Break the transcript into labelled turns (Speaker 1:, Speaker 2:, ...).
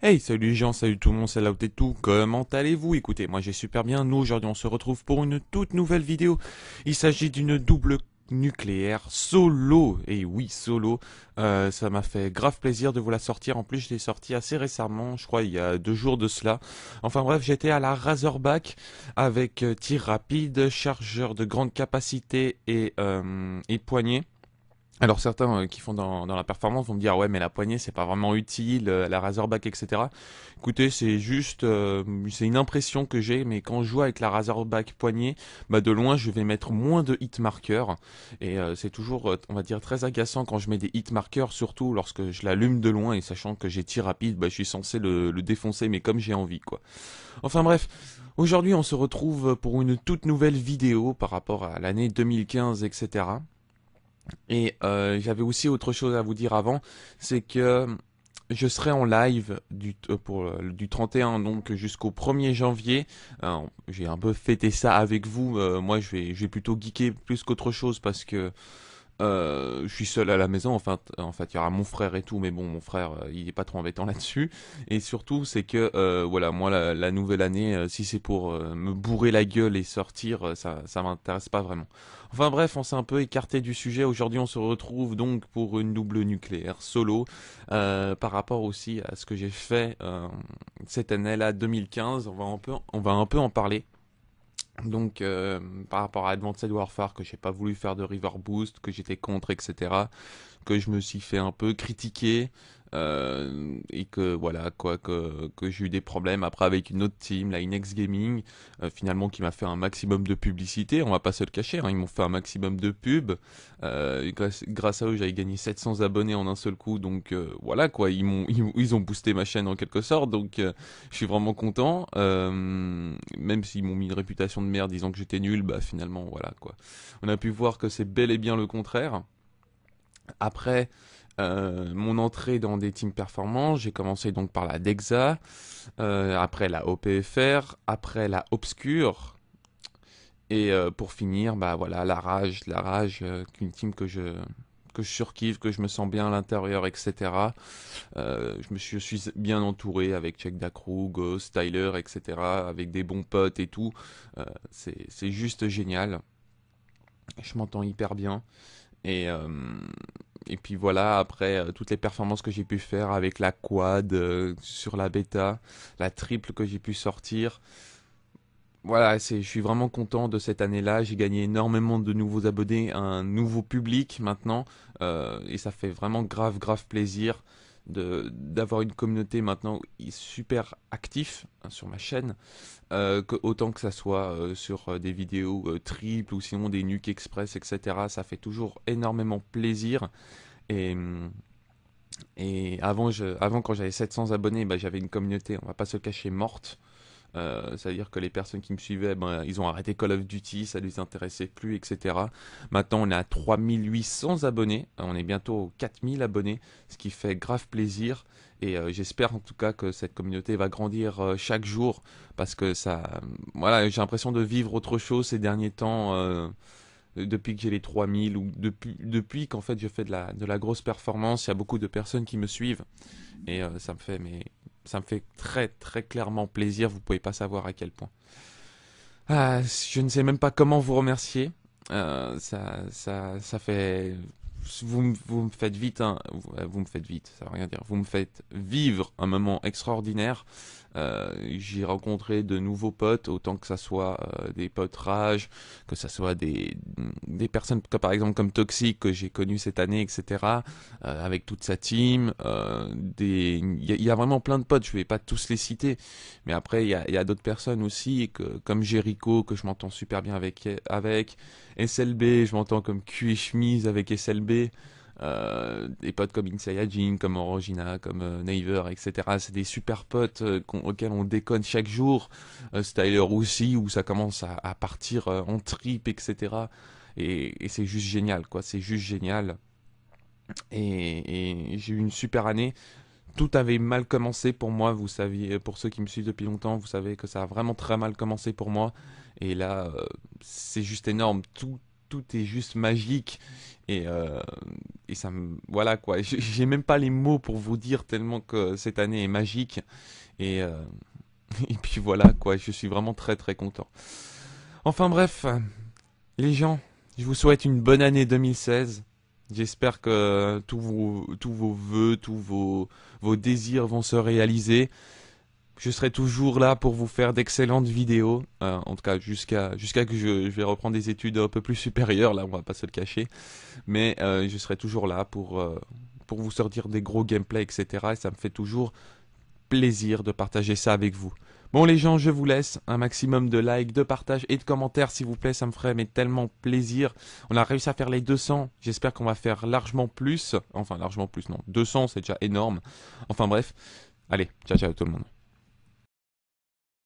Speaker 1: Hey, salut les gens, salut tout le monde, c'est Laut et tout, comment allez-vous? Écoutez, moi j'ai super bien, nous aujourd'hui on se retrouve pour une toute nouvelle vidéo. Il s'agit d'une double nucléaire solo, et oui solo. Ça m'a fait grave plaisir de vous la sortir, en plus je l'ai sortie assez récemment, je crois il y a 2 jours de cela. Enfin bref, j'étais à la Razorback avec tir rapide, chargeur de grande capacité et poignée. Alors certains qui font dans la performance vont me dire ouais mais la poignée c'est pas vraiment utile, la Razorback etc. Écoutez c'est juste c'est une impression que j'ai, mais quand je joue avec la Razorback poignée, bah de loin je vais mettre moins de hit markers et c'est toujours on va dire très agaçant quand je mets des hit markers, surtout lorsque je l'allume de loin et sachant que j'ai tir rapide, bah je suis censé le défoncer mais comme j'ai envie quoi. Enfin bref, aujourd'hui on se retrouve pour une toute nouvelle vidéo par rapport à l'année 2015 etc. Et j'avais aussi autre chose à vous dire avant, c'est que je serai en live du 31 donc jusqu'au 1er janvier. J'ai un peu fêté ça avec vous. Moi je vais plutôt geeker plus qu'autre chose parce que je suis seul à la maison, en fait, il y aura mon frère et tout, mais bon, mon frère, il est pas trop embêtant là-dessus. Et surtout, c'est que, voilà, moi, la nouvelle année, si c'est pour me bourrer la gueule et sortir, ça m'intéresse pas vraiment. Enfin bref, on s'est un peu écarté du sujet. Aujourd'hui, on se retrouve donc pour une double nucléaire solo, par rapport aussi à ce que j'ai fait cette année-là, 2015. On va un peu en parler. Donc, par rapport à Advanced Warfare, que j'ai pas voulu faire de River Boost, que j'étais contre, etc., que je me suis fait un peu critiquer, et que voilà, quoi, que j'ai eu des problèmes après avec une autre team, la Inex Gaming, finalement qui m'a fait un maximum de publicité, on va pas se le cacher, hein, ils m'ont fait un maximum de pub, et grâce à eux j'avais gagné 700 abonnés en un seul coup, donc voilà quoi, ils ont boosté ma chaîne en quelque sorte, donc je suis vraiment content, même s'ils m'ont mis une réputation de merde disant que j'étais nul, bah finalement voilà quoi. On a pu voir que c'est bel et bien le contraire. Après mon entrée dans des teams performants, j'ai commencé donc par la DEXA, après la OPFR, après la Obscure, et pour finir, bah voilà, la Rage, une team que je surkiffe, que je me sens bien à l'intérieur, etc. Je suis bien entouré avec Check Dacrou, Ghost, Tyler, etc. Avec des bons potes et tout. C'est juste génial. Je m'entends hyper bien. Et, euh, et puis voilà, après toutes les performances que j'ai pu faire avec la quad sur la bêta, la triple que j'ai pu sortir. Voilà, je suis vraiment content de cette année-là. J'ai gagné énormément de nouveaux abonnés, un nouveau public maintenant, et ça fait vraiment grave, grave plaisir d'avoir une communauté maintenant super actif hein, sur ma chaîne, autant que ça soit sur des vidéos triples ou sinon des nuques express, etc. Ça fait toujours énormément plaisir. Et, et avant quand j'avais 700 abonnés, bah, j'avais une communauté, on va pas se le cacher, morte. C'est-à-dire que les personnes qui me suivaient, ben, ils ont arrêté Call of Duty, ça les intéressait plus, etc. Maintenant, on est à 3800 abonnés, on est bientôt aux 4000 abonnés, ce qui fait grave plaisir. Et j'espère en tout cas que cette communauté va grandir chaque jour, parce que voilà, j'ai l'impression de vivre autre chose ces derniers temps. Depuis que j'ai les 3000 ou depuis qu'en fait je fais de la grosse performance, il y a beaucoup de personnes qui me suivent et ça me fait très très clairement plaisir, vous pouvez pas savoir à quel point. Ah, je ne sais même pas comment vous remercier. Ça fait. Vous me faites vite, hein, vous me faites vite, ça veut rien dire. Vous me faites vivre un moment extraordinaire. J'ai rencontré de nouveaux potes, autant que ça soit des potes rage, que ça soit des personnes comme, par exemple comme Toxic que j'ai connu cette année, etc. Avec toute sa team. Il y a vraiment plein de potes, je vais pas tous les citer. Mais après, il y a d'autres personnes aussi, comme Jericho, que je m'entends super bien avec SLB, je m'entends comme cul et chemise avec SLB. Des potes comme Insayajin, comme Orangina, comme Naver, etc. C'est des super potes auxquels on déconne chaque jour. Styler aussi, où ça commence à partir en trip, etc. Et c'est juste génial, quoi. C'est juste génial. Et j'ai eu une super année. Tout avait mal commencé pour moi, vous saviez, pour ceux qui me suivent depuis longtemps, vous savez que ça a vraiment très mal commencé pour moi. Et là, c'est juste énorme. tout est juste magique et, ça me voilà quoi. J'ai même pas les mots pour vous dire tellement que cette année est magique et et puis voilà quoi. Je suis vraiment très très content. Enfin bref, les gens, je vous souhaite une bonne année 2016. J'espère que tous vos vœux, vos désirs vont se réaliser. Je serai toujours là pour vous faire d'excellentes vidéos, en tout cas jusqu'à que je vais reprendre des études un peu plus supérieures, là on va pas se le cacher, mais je serai toujours là pour vous sortir des gros gameplays, etc. Et ça me fait toujours plaisir de partager ça avec vous. Bon les gens, je vous laisse, un maximum de likes, de partages et de commentaires s'il vous plaît, ça me ferait mais tellement plaisir. On a réussi à faire les 200, j'espère qu'on va faire largement plus, enfin largement plus non, 200 c'est déjà énorme. Enfin bref, allez, ciao ciao tout le monde.